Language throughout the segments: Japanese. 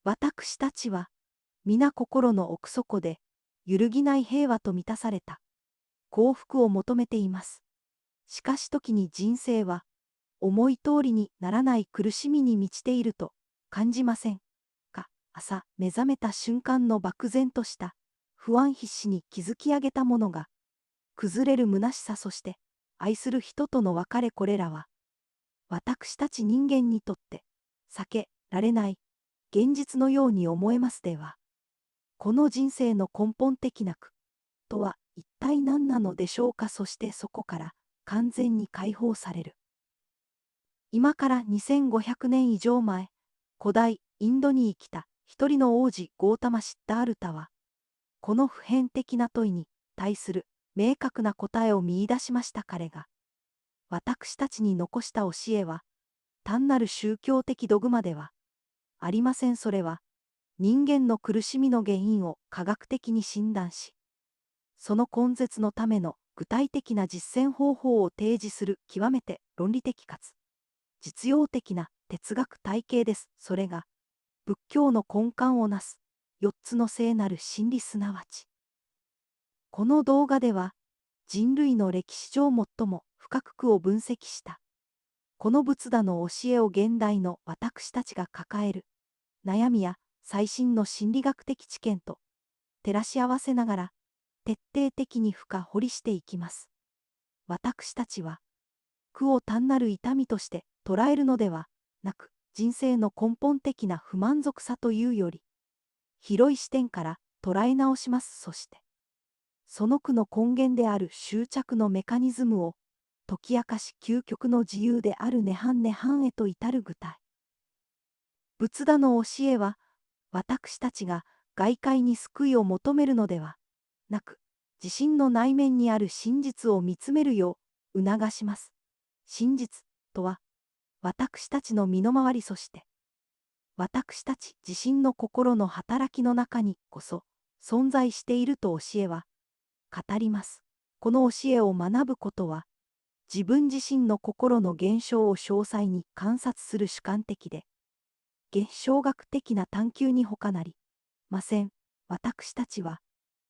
私たちは、皆心の奥底で、揺るぎない平和と満たされた幸福を求めています。しかし時に人生は、思い通りにならない苦しみに満ちていると感じませんか。朝目覚めた瞬間の漠然とした不安必死に築き上げたものが崩れる虚しさ、そして愛する人との別れ、これらは私たち人間にとって避けられない現実のように思えますでは。この人生の根本的な苦とは一体何なのでしょうか。そしてそこから完全に解放される。今から2500年以上前、古代インドに生きた一人の王子ゴータマ・シッダールタは、この普遍的な問いに対する明確な答えを見出しました。彼が私たちに残した教えは、単なる宗教的ドグマではありません。それは、人間の苦しみの原因を科学的に診断し、その根絶のための具体的な実践方法を提示する極めて論理的かつ実用的な哲学体系です。それが、仏教の根幹をなす4つの聖なる真理、すなわち。この動画では、人類の歴史上最も深く苦を分析した、この仏陀の教えを現代の私たちが抱える悩みや最新の心理学的知見と照らし合わせながら、徹底的に深掘りしていきます。私たちは、苦を単なる痛みとして捉えるのではなく、人生の根本的な不満足さというより、広い視点から捉え直します。そして、その苦の根源である執着のメカニズムを解き明かし、究極の自由である涅槃へと至る具体。仏陀の教えは、私たちが外界に救いを求めるのではなく、自身の内面にある真実を見つめるよう促します。真実とは、私たちの身の回り、そして私たち自身の心の働きの中にこそ存在していると教えは語ります。この教えを学ぶことは、自分自身の心の現象を詳細に観察する主観的で、現象学的な探求に他なりません。私たちは、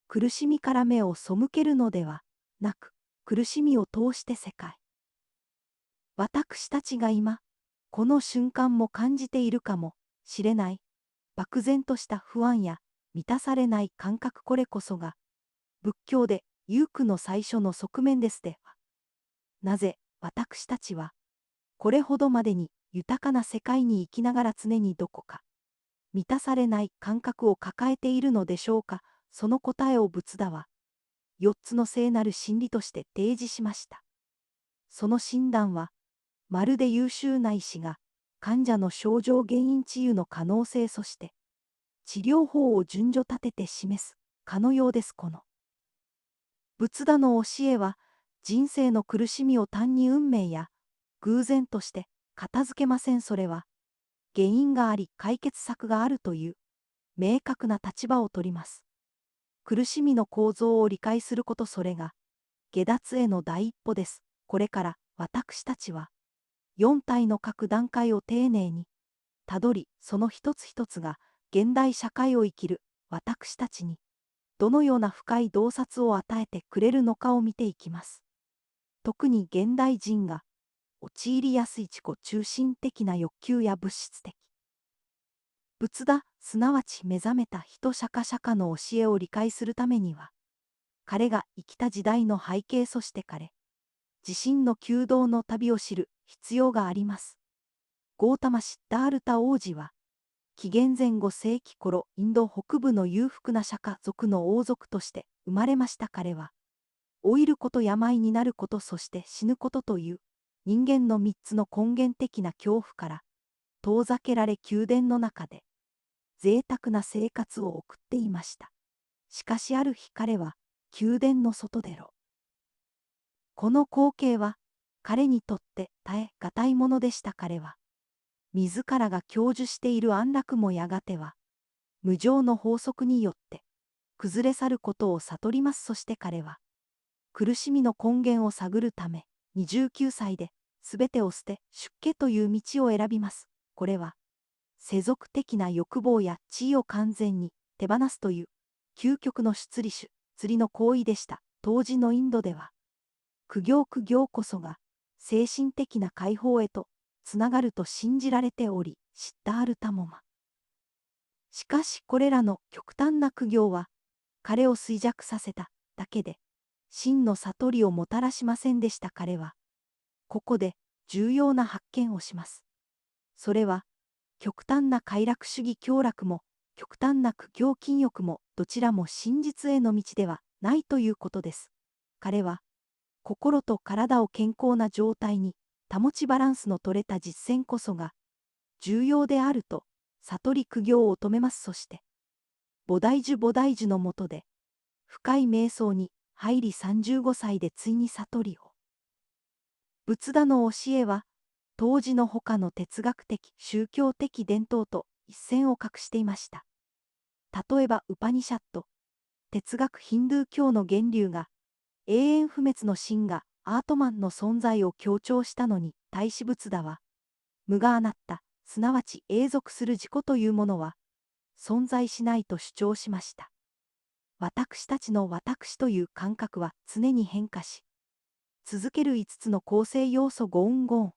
苦しみから目を背けるのではなく、苦しみを通して世界。私たちが今、この瞬間も感じているかもしれない、漠然とした不安や満たされない感覚、これこそが、仏教で憂苦の最初の側面ですでは。なぜ私たちは、これほどまでに豊かな世界に生きながら常にどこか、満たされない感覚を抱えているのでしょうか。その答えを仏陀は、4つの聖なる真理として提示しました。その診断は、まるで優秀な医師が患者の症状原因治癒の可能性、そして治療法を順序立てて示すかのようです。この仏陀の教えは、人生の苦しみを単に運命や偶然として片付けません。それは原因があり解決策があるという明確な立場を取ります。苦しみの構造を理解すること、それが解脱への第一歩です。これから私たちは、4体の各段階を丁寧にたどり、その一つ一つが現代社会を生きる私たちにどのような深い洞察を与えてくれるのかを見ていきます。特に現代人が陥りやすい自己中心的な欲求や物質的仏陀、すなわち目覚めた人釈迦の教えを理解するためには、彼が生きた時代の背景、そして彼自身の求道の旅を知る必要があります。ゴータマ・シッダールタ王子は、紀元前5世紀頃、インド北部の裕福な釈迦族の王族として生まれました。彼は、老いること、病になること、そして死ぬことという人間の3つの根源的な恐怖から遠ざけられ、宮殿の中で贅沢な生活を送っていました。しかしある日、彼は宮殿の外でこの光景は彼にとって耐え難いものでした。彼は自らが享受している安楽もやがては無常の法則によって崩れ去ることを悟ります。そして彼は苦しみの根源を探るため29歳で全てを捨て出家という道を選びます。これは世俗的な欲望や地位を完全に手放すという究極の出離種、釣りの行為でした。当時のインドでは、苦行こそが精神的な解放へとつながると信じられており、知ったあるたもま。しかしこれらの極端な苦行は、彼を衰弱させただけで、真の悟りをもたらしませんでした。彼は、ここで重要な発見をします。それは、極端な快楽主義享楽も、極端な苦行禁欲も、どちらも真実への道ではないということです。彼は、心と体を健康な状態に保ちバランスの取れた実践こそが重要であると悟り苦行を止めます。そして菩提樹のもとで深い瞑想に入り35歳でついに悟りを。仏陀の教えは当時の他の哲学的宗教的伝統と一線を画していました。例えばウパニシャット、哲学ヒンドゥー教の源流が永遠不滅の真がアートマンの存在を強調したのに対し仏陀は、無があなった、すなわち永続する自己というものは、存在しないと主張しました。私たちの私という感覚は常に変化し、続ける5つの構成要素ゴーンゴーン。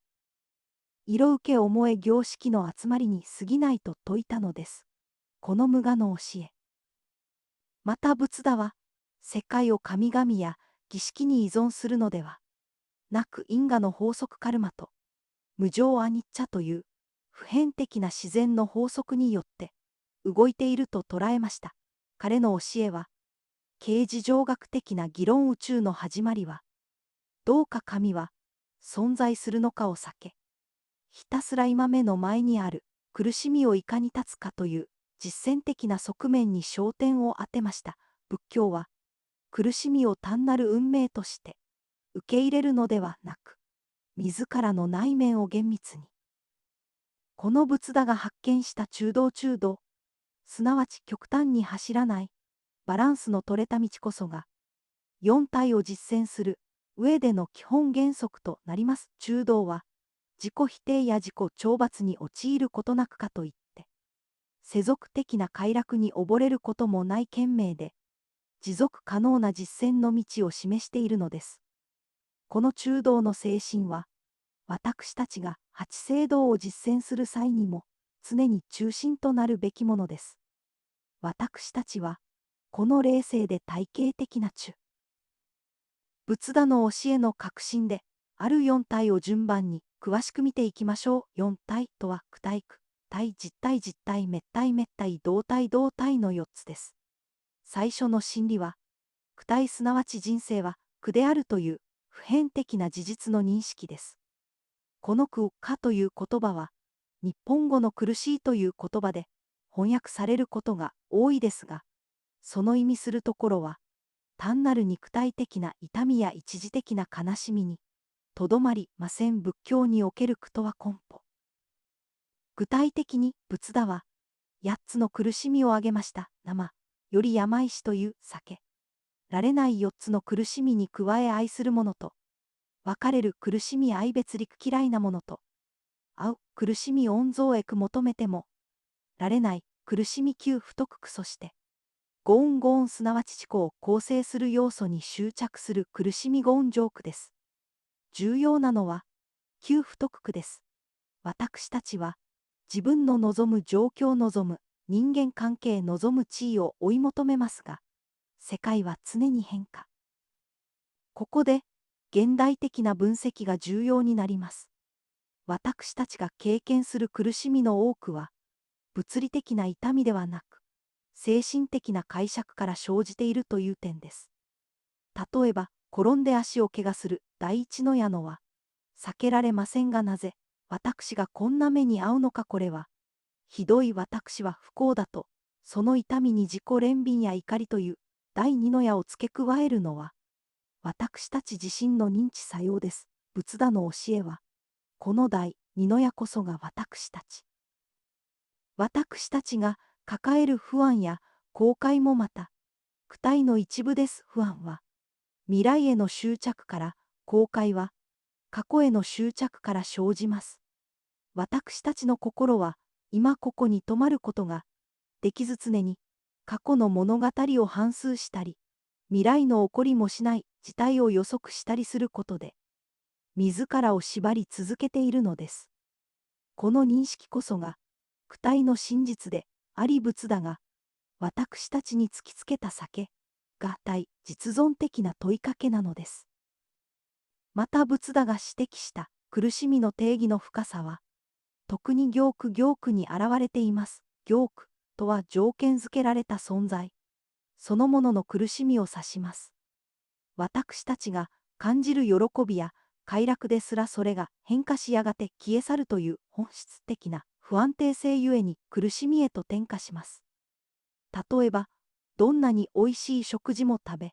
色受け思え形式の集まりに過ぎないと説いたのです。この無我の教え。また仏陀は、世界を神々や儀式に依存するのではなく因果の法則カルマと無常アニッチャという普遍的な自然の法則によって動いていると捉えました。彼の教えは形事上学的な議論宇宙の始まりはどうか神は存在するのかを避け、ひたすら今目の前にある苦しみをいかに立つかという実践的な側面に焦点を当てました。仏教は苦しみを単なる運命として受け入れるのではなく、自らの内面を厳密に。この仏陀が発見した中道、すなわち極端に走らないバランスの取れた道こそが、四体を実践する上での基本原則となります。中道は、自己否定や自己懲罰に陥ることなくかといって、世俗的な快楽に溺れることもない賢明で、持続可能な実践の道を示しているのです。この中道の精神は、私たちが八正道を実践する際にも常に中心となるべきものです。私たちは、この霊性で体系的な仏陀の教えの核心で、ある四体を順番に詳しく見ていきましょう。四体とは、躯体、実体、滅体、動体の4つです。最初の真理は、躯体すなわち人生は苦であるという普遍的な事実の認識です。この苦という言葉は、日本語の苦しいという言葉で翻訳されることが多いですが、その意味するところは、単なる肉体的な痛みや一時的な悲しみにとどまりません。仏教における苦とは根本。具体的に仏陀は、8つの苦しみを挙げました。生、より病死という避けられない4つの苦しみに加え愛するものと、別れる苦しみ愛別陸嫌いなものと、会う苦しみ温蔵へく求めてもられない苦しみ窮不徳苦、そしてゴーンすなわち自己を構成する要素に執着する苦しみゴーン上苦です。重要なのは窮不徳苦です。私たちは自分の望む状況を望む人間関係望む地位を追い求めますが、世界は常に変化。ここで現代的な分析が重要になります。私たちが経験する苦しみの多くは、物理的な痛みではなく、精神的な解釈から生じているという点です。例えば、転んで足を怪我する第一の矢のは、避けられませんがなぜ、私がこんな目に遭うのか。これは、ひどい私は不幸だと、その痛みに自己憐憫や怒りという第二の矢を付け加えるのは、私たち自身の認知作用です。仏陀の教えは、この第二の矢こそが私たちが抱える不安や後悔もまた、躯体の一部です。不安は、未来への執着から、後悔は、過去への執着から生じます。私たちの心は、今ここに止まることができず常に過去の物語を反芻したり、未来の起こりもしない事態を予測したりすることで、自らを縛り続けているのです。この認識こそが、躯体の真実であり仏だが、私たちに突きつけた酒が対実存的な問いかけなのです。また仏陀が指摘した苦しみの定義の深さは、特に行苦に現れています。行苦とは条件づけられた存在、そのものの苦しみを指します。私たちが感じる喜びや快楽ですらそれが変化しやがて消え去るという本質的な不安定性ゆえに苦しみへと転化します。例えば、どんなにおいしい食事も食べ、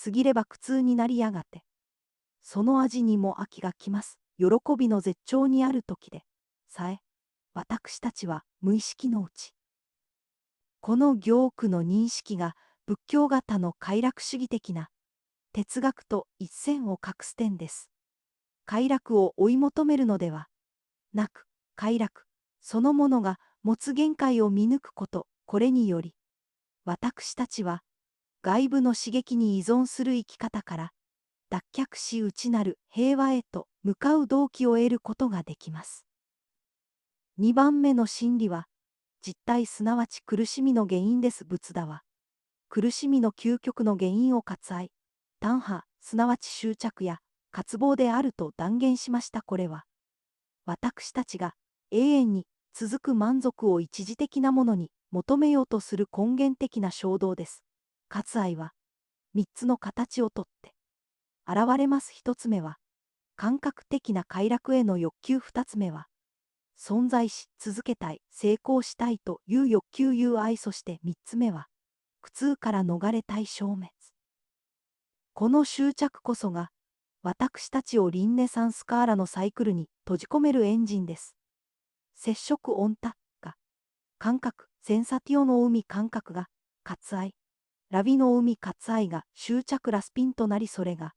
過ぎれば苦痛になりやがて、その味にも飽きがきます。喜びの絶頂にある時でさえ、私たちは無意識のうち、この行苦の認識が仏教型の快楽主義的な哲学と一線を画す点です。快楽を追い求めるのではなく、快楽そのものが持つ限界を見抜くこと、これにより、私たちは外部の刺激に依存する生き方から脱却し内なる平和へと向かう動機を得ることができます。2番目の真理は、実体すなわち苦しみの原因です。仏陀は、苦しみの究極の原因を割愛、単派すなわち執着や渇望であると断言しました。これは、私たちが永遠に続く満足を一時的なものに求めようとする根源的な衝動です。割愛は、3つの形をとって現れます。1つ目は、感覚的な快楽への欲求。2つ目は、存在し続けたい、成功したいという欲求友愛。そして3つ目は、苦痛から逃れたい消滅。この執着こそが、私たちを輪廻サスカーラのサイクルに閉じ込めるエンジンです。接触オンタが、感覚、センサティオの海感覚が、割愛、ラビの海割愛が執着ラスピンとなりそれが、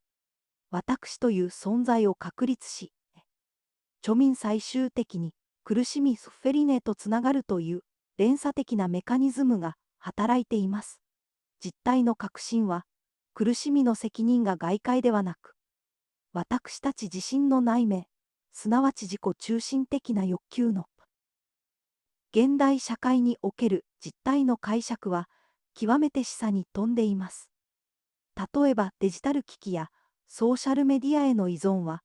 私という存在を確立し、庶民最終的に苦しみスフェリネとつながるという連鎖的なメカニズムが働いています。実体の確信は、苦しみの責任が外界ではなく、私たち自身の内面、すなわち自己中心的な欲求の。現代社会における実体の解釈は、極めて示唆に富んでいます。例えばデジタル機器やソーシャルメディアへの依存は、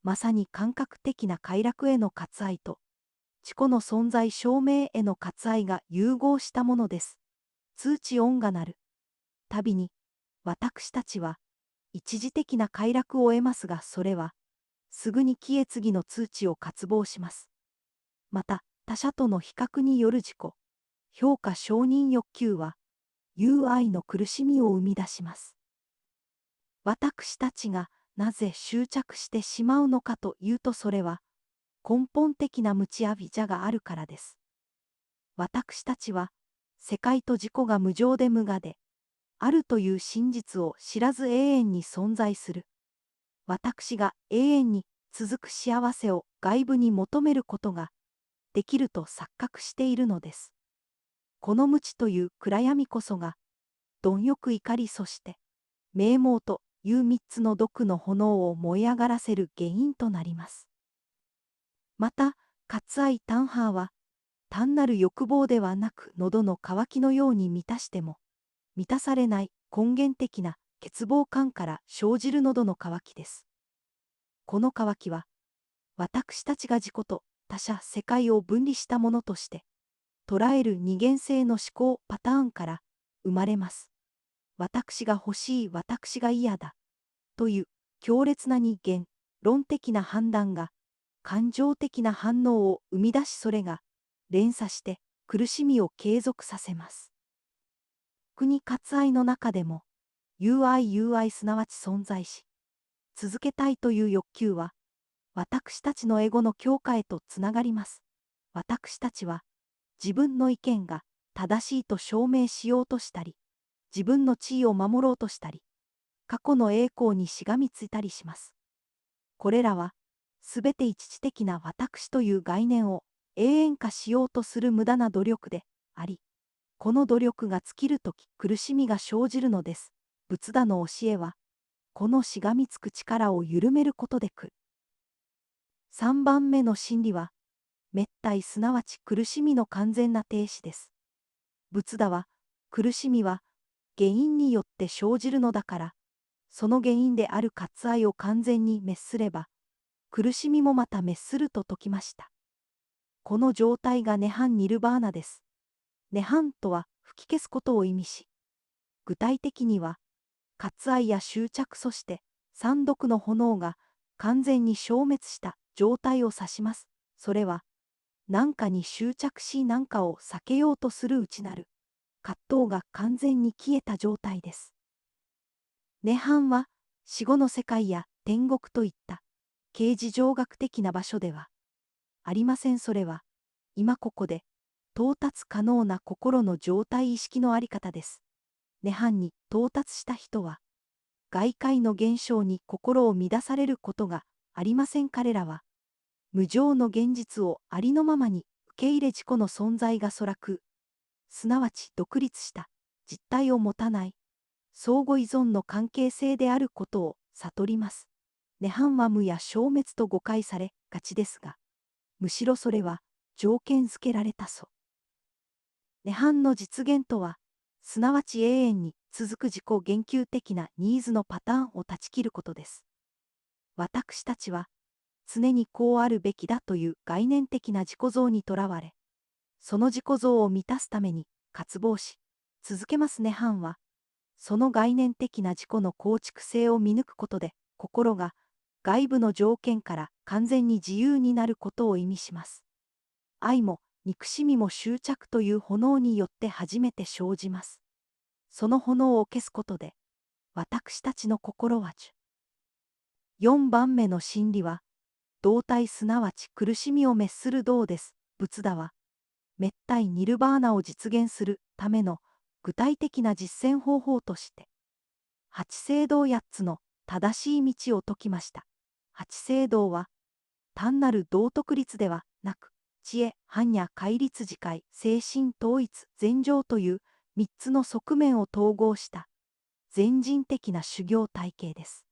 まさに感覚的な快楽への割愛と、自己の存在証明への割愛が融合したものです。通知音が鳴るたびに、私たちは一時的な快楽を得ますが、それはすぐに消え次の通知を渇望します。また、他者との比較による自己評価承認欲求は、友愛の苦しみを生み出します。私たちがなぜ執着してしまうのかというと、それは根本的な無知やビジャがあるからです。私たちは世界と自己が無常で無我であるという真実を知らず永遠に存在する。私が永遠に続く幸せを外部に求めることができると錯覚しているのです。この無知という暗闇こそが、貪欲怒りそして名妄という三つの毒の炎を燃え上がらせる原因となります。また、割愛単派は、単なる欲望ではなく喉の渇きのように満たしても、満たされない根源的な欠乏感から生じる喉の渇きです。この渇きは、私たちが自己と他者世界を分離したものとして、捉える二元性の思考パターンから生まれます。私が欲しい、私が嫌だという強烈な二元論的な判断が感情的な反応を生み出し、それが連鎖して苦しみを継続させます。国割愛の中でも友愛すなわち存在し続けたいという欲求は、私たちのエゴの強化へとつながります。私たちは自分の意見が正しいと証明しようとしたり、自分の地位を守ろうとしたり、過去の栄光にしがみついたりします。これらは、すべて一時的な私という概念を永遠化しようとする無駄な努力であり、この努力が尽きるとき苦しみが生じるのです。仏陀の教えは、このしがみつく力を緩めることでくる。3番目の真理は、滅体すなわち苦しみの完全な停止です。仏陀は、苦しみは原因によって生じるのだから、その原因である割愛を完全に滅すれば、苦しみもまた滅すると説きました。この状態が涅槃ニルバーナです。涅槃とは吹き消すことを意味し、具体的には、割愛や執着そして三毒の炎が完全に消滅した状態を指します。それは、何かに執着し何かを避けようとする内なる葛藤が完全に消えた状態です。涅槃は死後の世界や天国といった形而上学的な場所ではありません。それは今ここで到達可能な心の状態意識のあり方です。涅槃に到達した人は外界の現象に心を乱されることがありません。彼らは無常の現実をありのままに受け入れ自己の存在が粗楽、すなわち独立した実体を持たない相互依存の関係性であることを悟ります。涅槃は無や消滅と誤解されがちですが、むしろそれは条件付けられた素。涅槃の実現とは、すなわち永遠に続く自己言及的なニーズのパターンを断ち切ることです。私たちは、常にこうあるべきだという概念的な自己像にとらわれ、その自己像を満たすために渇望し、続けます涅槃は、その概念的な自己の構築性を見抜くことで、心が外部の条件から完全に自由になることを意味します。愛も憎しみも執着という炎によって初めて生じます。その炎を消すことで、私たちの心は4番目の真理は、動体すなわち苦しみを滅する道です。仏陀は、滅体ニルバーナを実現するための具体的な実践方法として、八聖道8つの正しい道を説きました。八聖道は、単なる道徳律ではなく、知恵、般若、戒律自戒、精神統一、禅定という3つの側面を統合した全人的な修行体系です。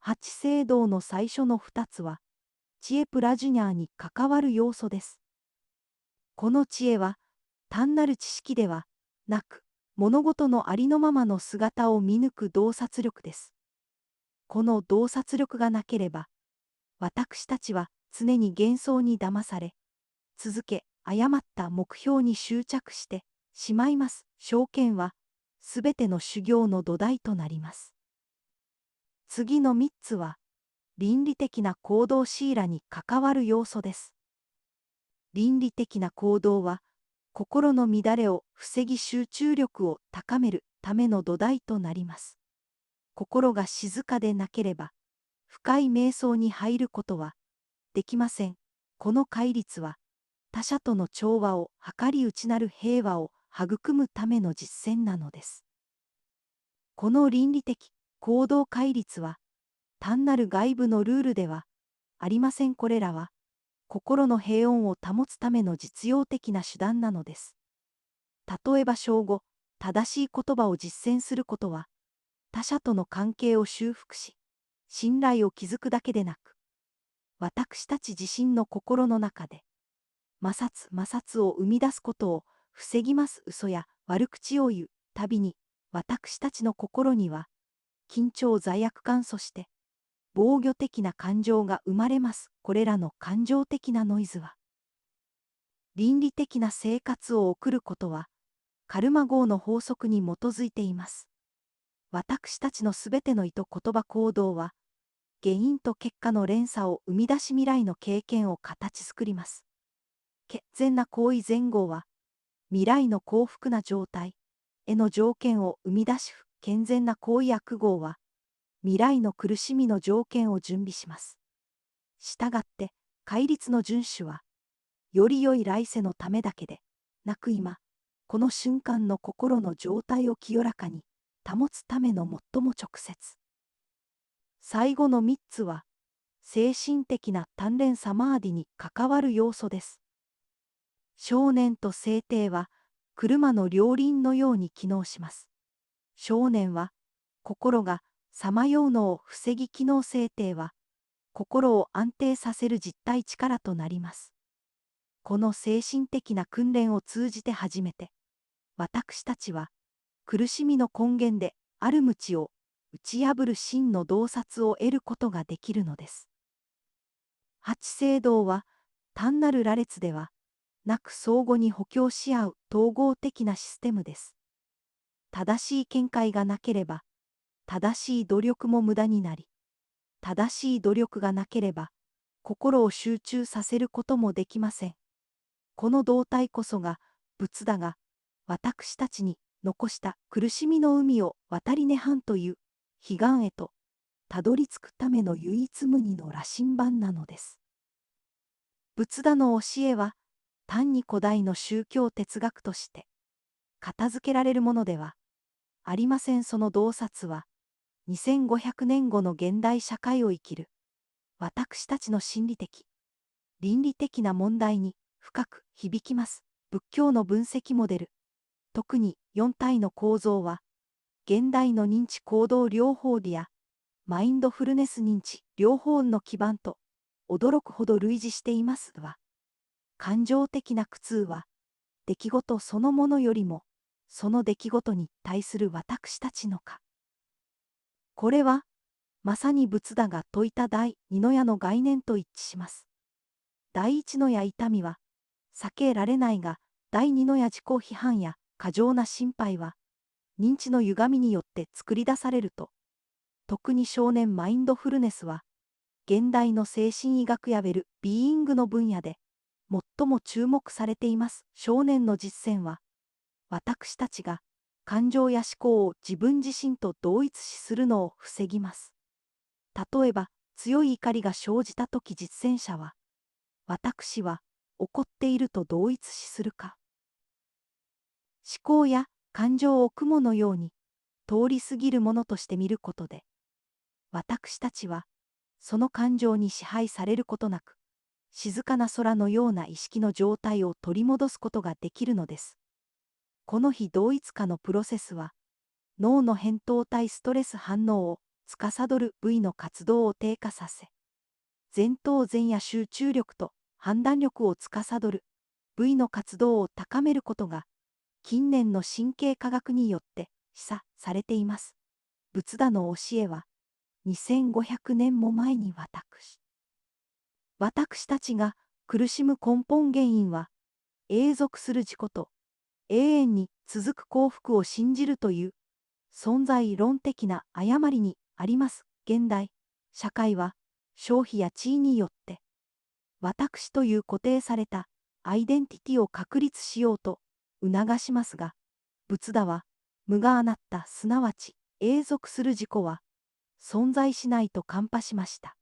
八聖道の最初の2つは、知恵プラジュニャーに関わる要素です。この知恵は、単なる知識ではなく、物事のありのままの姿を見抜く洞察力です。この洞察力がなければ、私たちは常に幻想に騙され、続け、誤った目標に執着してしまいます。正見は、すべての修行の土台となります。次の3つは、倫理的な行動シーラに関わる要素です。倫理的な行動は、心の乱れを防ぎ集中力を高めるための土台となります。心が静かでなければ、深い瞑想に入ることはできません。この戒律は、他者との調和を図り内なる平和を育むための実践なのです。この倫理的行動戒律は、単なる外部のルールではありません。これらは、心の平穏を保つための実用的な手段なのです。例えば正語、正しい言葉を実践することは、他者との関係を修復し、信頼を築くだけでなく、私たち自身の心の中で、摩擦を生み出すことを防ぎます。嘘や悪口を言うたびに、私たちの心には、緊張罪悪感そして、防御的な感情が生まれます。これらの感情的なノイズは、倫理的な生活を送ることは、カルマ号の法則に基づいています。私たちのすべての意図言葉行動は、原因と結果の連鎖を生み出し未来の経験を形作ります。健全な行為前後は、未来の幸福な状態への条件を生み出し、不健全な行為悪号は、未来の苦しみの条件を準備します。したがって、戒律の遵守は、より良い来世のためだけでなく今、この瞬間の心の状態を清らかに保つための最も直接。最後の3つは、精神的な鍛錬サマーディに関わる要素です。少年と聖帝は車の両輪のように機能します。少年は心がさまようのを防ぎ、機能聖帝は心を安定させる実体力となります。この精神的な訓練を通じて初めて、私たちは苦しみの根源である無知を打ち破る真の洞察を得ることができるのです。八聖堂は単なる羅列ではなく相互に補強し合う統合的なシステムです。正しい見解がなければ、正しい努力も無駄になり、正しい努力がなければ、心を集中させることもできません。この動態こそが、仏陀が私たちに残した苦しみの海を渡り涅槃という彼岸へとたどり着くための唯一無二の羅針盤なのです。仏陀の教えは単に古代の宗教哲学として片付けられるものではありません。その洞察は2500年後の現代社会を生きる私たちの心理的、倫理的な問題に深く響きます。仏教の分析モデル、特に4体の構造は現代の認知行動療法理やマインドフルネス認知療法の基盤と驚くほど類似していますが、感情的な苦痛は出来事そのものよりもその出来事に対する私たちのか。これはまさに仏陀が説いた第二の矢の概念と一致します。第一の矢痛みは避けられないが、第二の矢自己批判や過剰な心配は認知の歪みによって作り出されると、特に少年マインドフルネスは現代の精神医学やウェルビーイングの分野で最も注目されています。少年の実践は私たちが感情や思考を自分自身と同一視するのを防ぎます。例えば強い怒りが生じたとき、実践者は私は怒っていると同一視するか。思考や感情を雲のように通り過ぎるものとして見ることで、私たちはその感情に支配されることなく、静かな空のような意識の状態を取り戻すことができるのです。この非同一化のプロセスは、脳の扁桃体ストレス反応を司る部位の活動を低下させ、前頭前野集中力と判断力を司る部位の活動を高めることが、近年の神経科学によって示唆されています。仏陀の教えは、2500年も前に私たちが苦しむ根本原因は、永続する自己と永遠に続く幸福を信じるという存在論的な誤りにあります。現代社会は消費や地位によって私という固定されたアイデンティティを確立しようと促しますが、仏陀は無があなった、すなわち永続する自己は存在しないと看破しました。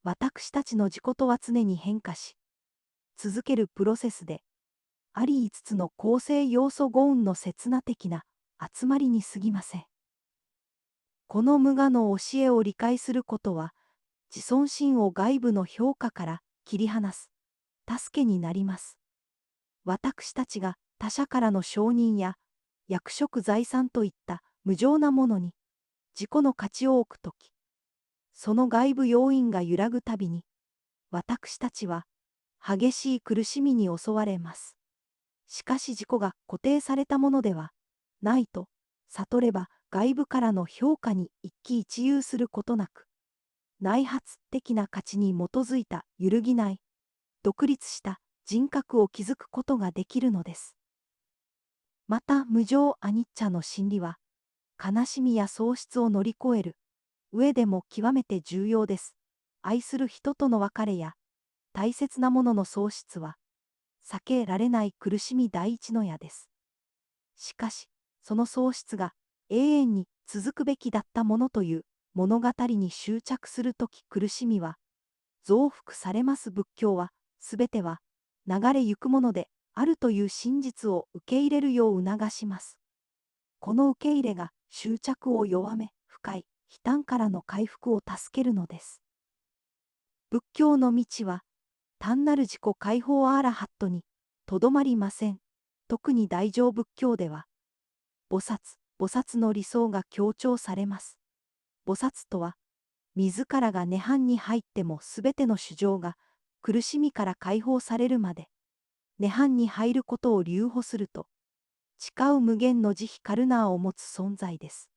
私たちの自己とは常に変化し続けるプロセスで、あり5つの構成要素五運の刹那的な集まりに過ぎません。この無我の教えを理解することは、自尊心を外部の評価から切り離す助けになります。私たちが他者からの承認や役職財産といった無常なものに自己の価値を置くとき、その外部要因が揺らぐたびに、私たちは激しい苦しみに襲われます。しかし自己が固定されたものではないと悟れば、外部からの評価に一喜一憂することなく、内発的な価値に基づいた揺るぎない独立した人格を築くことができるのです。また無常アニッチャの真理は、悲しみや喪失を乗り越える上でも極めて重要です。愛する人との別れや大切なものの喪失は避けられない苦しみ第一の矢です。しかしその喪失が永遠に続くべきだったものという物語に執着するとき、苦しみは増幅されます。仏教はすべては流れゆくものであるという真実を受け入れるよう促します。この受け入れが執着を弱め、深い悲嘆からの回復を助けるのです。仏教の道は、単なる自己解放アーラハットにとどまりません。特に大乗仏教では、菩薩の理想が強調されます。菩薩とは、自らが涅槃に入ってもすべての衆生が苦しみから解放されるまで、涅槃に入ることを留保すると、誓う無限の慈悲カルナーを持つ存在です。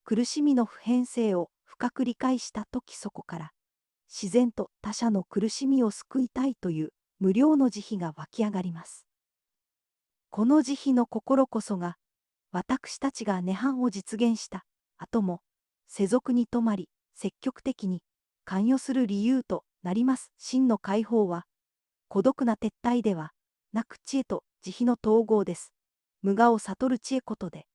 苦しみの普遍性を深く理解したとき、そこから、自然と他者の苦しみを救いたいという無料の慈悲が湧き上がります。この慈悲の心こそが、私たちが涅槃を実現した後も、世俗に止まり、積極的に関与する理由となります。真の解放は、孤独な撤退ではなく知恵と慈悲の統合です。無我を悟る知恵ことで、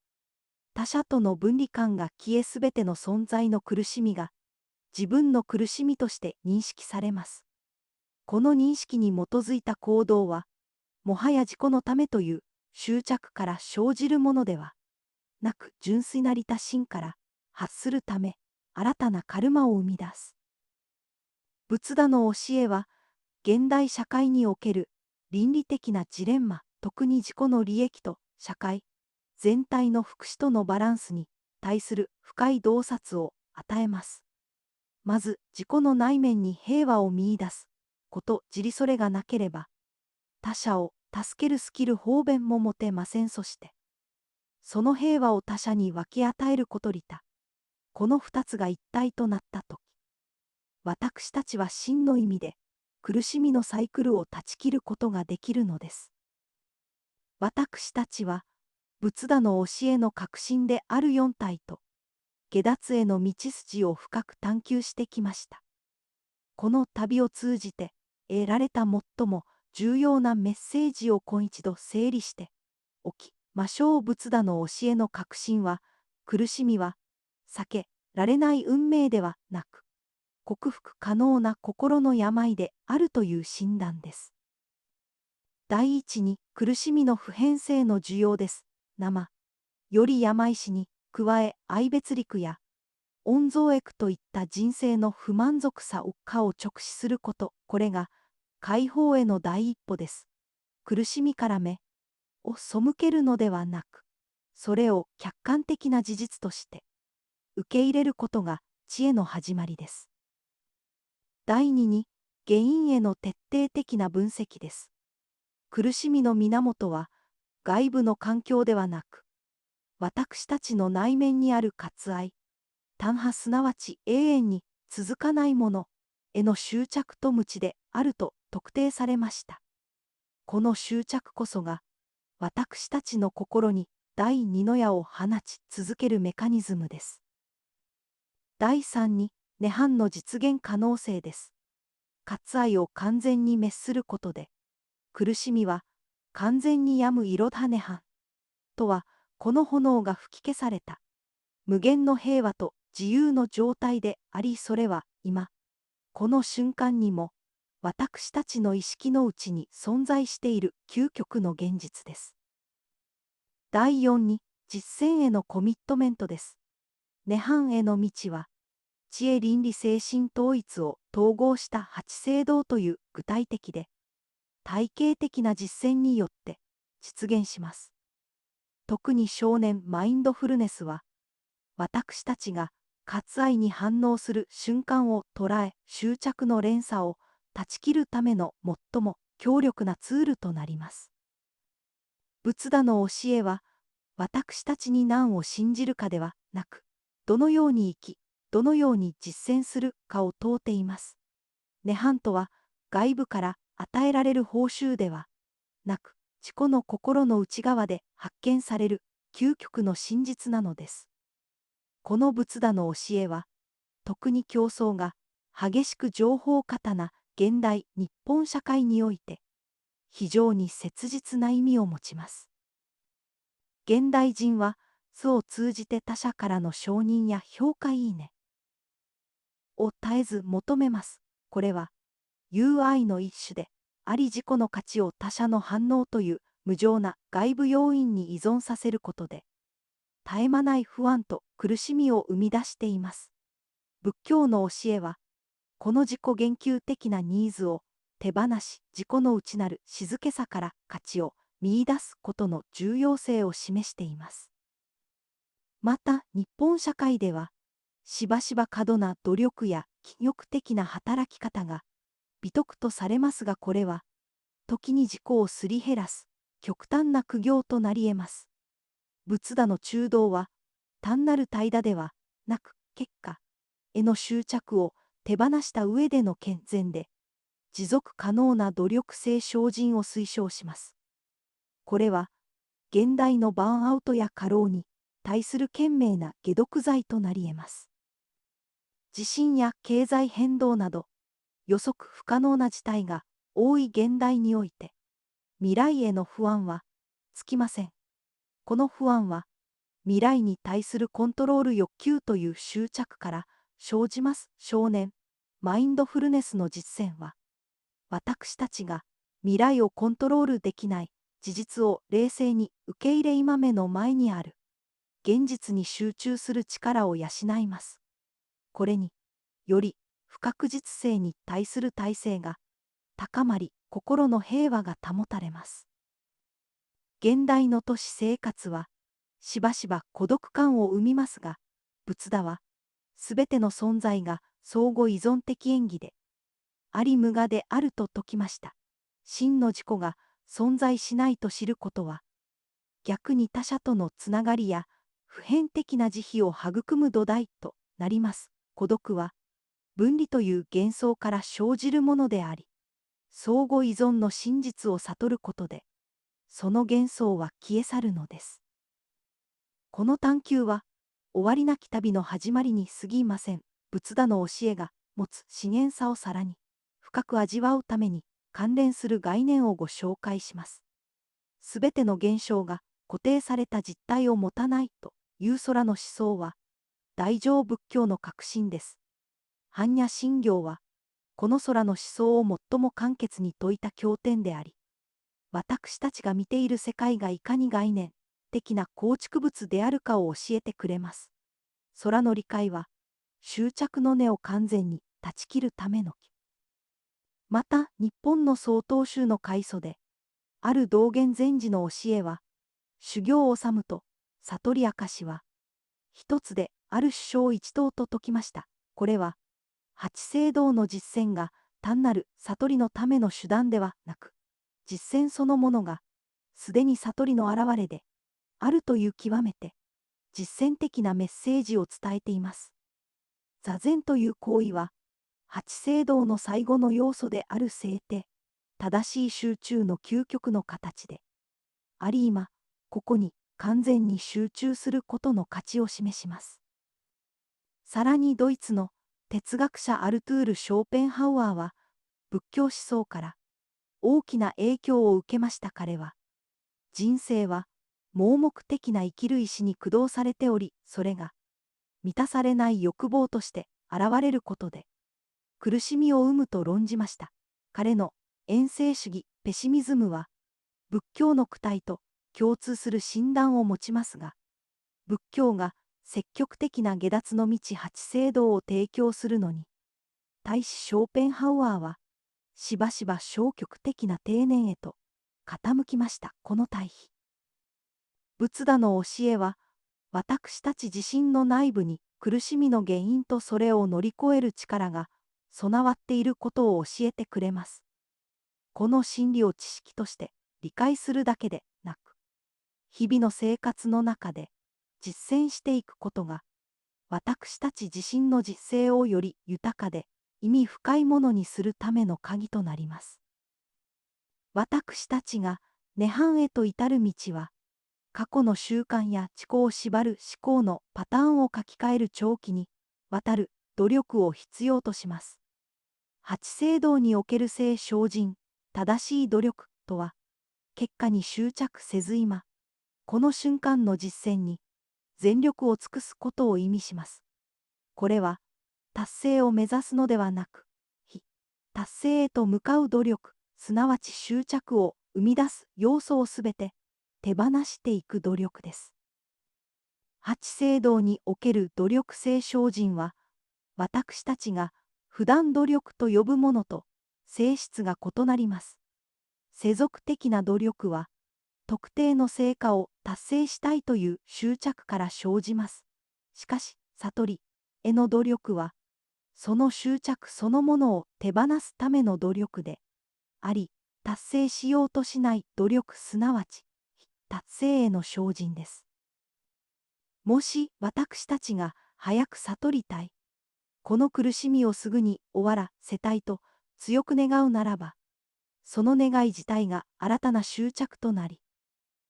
他者との分離感が消えすべての存在の苦しみが、自分の苦しみとして認識されます。この認識に基づいた行動は、もはや自己のためという執着から生じるものではなく、純粋な利他心から発するため、新たなカルマを生み出す。仏陀の教えは、現代社会における倫理的なジレンマ、特に自己の利益と社会全体の福祉とのバランスに対する深い洞察を与えます。まず、自己の内面に平和を見出すこと、自利それがなければ、他者を助けるスキル方便も持てません。そして、その平和を他者に分け与えること利他。この二つが一体となったとき、私たちは真の意味で苦しみのサイクルを断ち切ることができるのです。私たちは、仏陀の教えの核心である四体と、解脱への道筋を深く探求してきました。この旅を通じて得られた最も重要なメッセージを今一度整理しておきましょう。仏陀の教えの核心は、苦しみは避けられない運命ではなく、克服可能な心の病であるという診断です。第一に、苦しみの普遍性の需要です。生より病死に加え、愛別陸や温蔵益といった人生の不満足さを直視すること、これが解放への第一歩です。苦しみから目を背けるのではなく、それを客観的な事実として受け入れることが知恵の始まりです。第二に、原因への徹底的な分析です。苦しみの源は外部の環境ではなく、私たちの内面にある割愛、単派すなわち永遠に続かないものへの執着と無知であると特定されました。この執着こそが、私たちの心に第二の矢を放ち続けるメカニズムです。第三に、涅槃の実現可能性です。割愛を完全に滅することで、苦しみは完全に止むイロダ涅槃とは、この炎が吹き消された無限の平和と自由の状態であり、それは今この瞬間にも私たちの意識のうちに存在している究極の現実です。第四に、実践へのコミットメントです。涅槃への道は、知恵倫理精神統一を統合した八聖道という具体的で体系的な実践によって実現します。特に少年マインドフルネスは、私たちが割愛に反応する瞬間を捉え、執着の連鎖を断ち切るための最も強力なツールとなります。仏陀の教えは、私たちに何を信じるかではなく、どのように生き、どのように実践するかを問うています。涅槃とは、外部から与えられる報酬ではなく、自己の心の内側で発見される究極の真実なのです。この仏陀の教えは、特に競争が激しく情報過多な現代日本社会において、非常に切実な意味を持ちます。現代人は、素を通じて他者からの承認や評価いいねを絶えず求めます。これは、友愛の一種であり、自己の価値を他者の反応という無常な外部要因に依存させることで、絶え間ない不安と苦しみを生み出しています。仏教の教えは、この自己言及的なニーズを手放し、自己の内なる静けさから価値を見出すことの重要性を示しています。また、日本社会では、しばしば過度な努力や気欲的な働き方が美徳とされますが、これは、時に自己をすり減らす極端な苦行となり得ます。仏陀の中道は、単なる怠惰ではなく、結果への執着を手放した上での健全で、持続可能な努力性精進を推奨します。これは、現代のバーンアウトや過労に対する賢明な解毒剤となり得ます。地震や経済変動など、予測不可能な事態が多い現代において、未来への不安は尽きません。この不安は、未来に対するコントロール欲求という執着から生じます。少年、マインドフルネスの実践は、私たちが未来をコントロールできない事実を冷静に受け入れ今目の前にある現実に集中する力を養います。これにより不確実性に対する耐性が高まり、心の平和が保たれます。現代の都市生活はしばしば孤独感を生みますが、仏陀はすべての存在が相互依存的演技であり無我であると説きました。真の自己が存在しないと知ることは、逆に他者とのつながりや普遍的な慈悲を育む土台となります。孤独は、分離という幻想から生じるものであり、相互依存の真実を悟ることで、その幻想は消え去るのです。この探求は、終わりなき旅の始まりに過ぎません。仏陀の教えが持つ資源さをさらに深く味わうために関連する概念をご紹介します。すべての現象が固定された実体を持たないという空の思想は、大乗仏教の核心です。般若心経は、この空の思想を最も簡潔に説いた経典であり、私たちが見ている世界がいかに概念的な構築物であるかを教えてくれます。空の理解は、執着の根を完全に断ち切るための木。また、日本の曹洞宗の開祖で、ある道元禅師の教えは、修行を治むと、悟り明かしは、一つである主生一等と説きました。これは、八聖道の実践が単なる悟りのための手段ではなく、実践そのものが、すでに悟りの現れで、あるという極めて、実践的なメッセージを伝えています。座禅という行為は、八聖道の最後の要素である静諦、正しい集中の究極の形で、あり今、ここに完全に集中することの価値を示します。さらにドイツの哲学者アルトゥール・ショーペンハウアーは、仏教思想から大きな影響を受けました。彼は、人生は盲目的な生きる意志に駆動されており、それが満たされない欲望として現れることで、苦しみを生むと論じました。彼の厭世主義、ペシミズムは、仏教の躯体と共通する診断を持ちますが、仏教が積極的な下脱の道八聖道を提供するのに、対しショーペンハウアーは、しばしば消極的な定年へと傾きました。この対比。仏陀の教えは、私たち自身の内部に苦しみの原因とそれを乗り越える力が備わっていることを教えてくれます。この真理を知識として理解するだけでなく、日々の生活の中で実践していくことが、私たち自身の実生をより豊かで意味深いものにするための鍵となります。私たちが涅槃へと至る道は、過去の習慣や知行を縛る思考のパターンを書き換える長期にわたる努力を必要とします。八聖道における性精進、正しい努力とは、結果に執着せず今、この瞬間の実践に全力を尽くすことを意味します。これは、達成を目指すのではなく、非達成へと向かう努力、すなわち執着を生み出す要素をすべて手放していく努力です。八聖道における努力性精進は、私たちが普段努力と呼ぶものと性質が異なります。世俗的な努力は、特定の成果を達成したいという執着から生じます。しかし、悟りへの努力は、その執着そのものを手放すための努力であり、達成しようとしない努力すなわち、達成への精進です。もし私たちが早く悟りたい、この苦しみをすぐに終わらせたいと強く願うならば、その願い自体が新たな執着となり、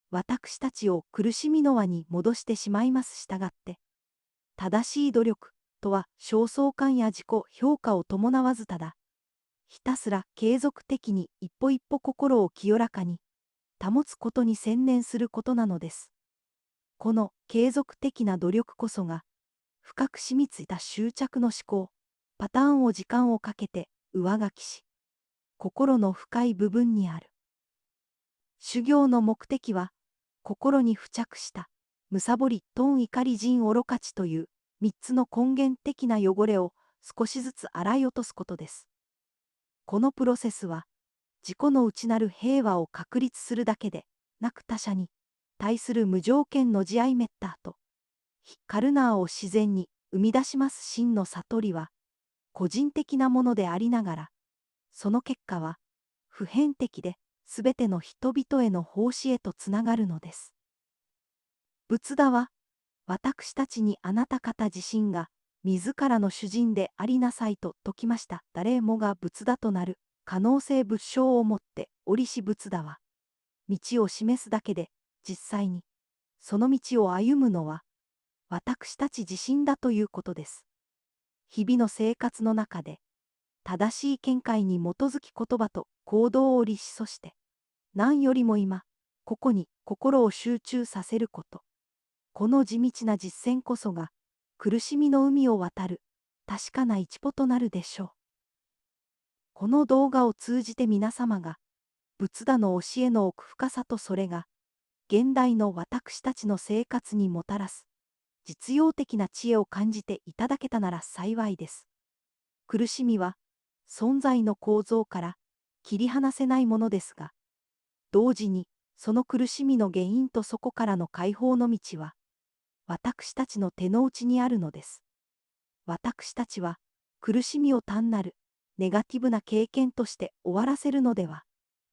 私たちを苦しみの輪に戻してしまいます。したがって、正しい努力とは焦燥感や自己評価を伴わずただ、ひたすら継続的に一歩一歩心を清らかに保つことに専念することなのです。この継続的な努力こそが、深く染みついた執着の思考、パターンを時間をかけて上書きし、心の深い部分にある。修行の目的は、心に付着した、むさぼり、貪怒り人愚かちという三つの根源的な汚れを少しずつ洗い落とすことです。このプロセスは、自己の内なる平和を確立するだけでなく他者に対する無条件の慈愛メッターと、カルナーを自然に生み出します真の悟りは、個人的なものでありながら、その結果は、普遍的で、すべての人々への奉仕へとつながるのです。仏陀は、私たちにあなた方自身が、自らの主人でありなさいと説きました。誰もが仏陀となる可能性仏性をもって折し仏陀は、道を示すだけで、実際に、その道を歩むのは、私たち自身だということです。日々の生活の中で、正しい見解に基づき言葉と行動を律しそして、何よりも今、ここに心を集中させること。この地道な実践こそが、苦しみの海を渡る、確かな一歩となるでしょう。この動画を通じて皆様が、仏陀の教えの奥深さとそれが、現代の私たちの生活にもたらす、実用的な知恵を感じていただけたなら幸いです。苦しみは、存在の構造から切り離せないものですが、同時にその苦しみの原因とそこからの解放の道は、私たちの手の内にあるのです。私たちは苦しみを単なるネガティブな経験として終わらせるのでは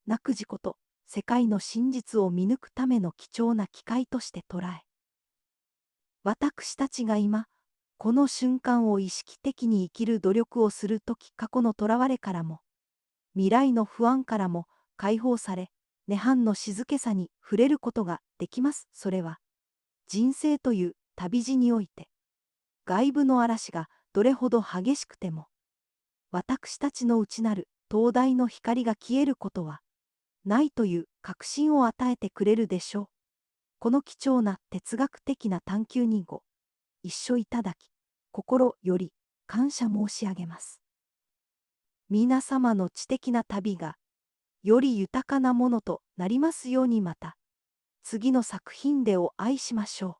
なく自己と世界の真実を見抜くための貴重な機会として捉え、私たちが今、この瞬間を意識的に生きる努力をするとき過去の囚われからも、未来の不安からも解放され、涅槃の静けさに触れることができます。それは、人生という旅路において、外部の嵐がどれほど激しくても、私たちの内なる灯台の光が消えることは、ないという確信を与えてくれるでしょう。この貴重な哲学的な探求にご一緒いただき、心より感謝申し上げます。皆様の知的な旅が、より豊かなものとなりますように。また、次の作品でお会いしましょう。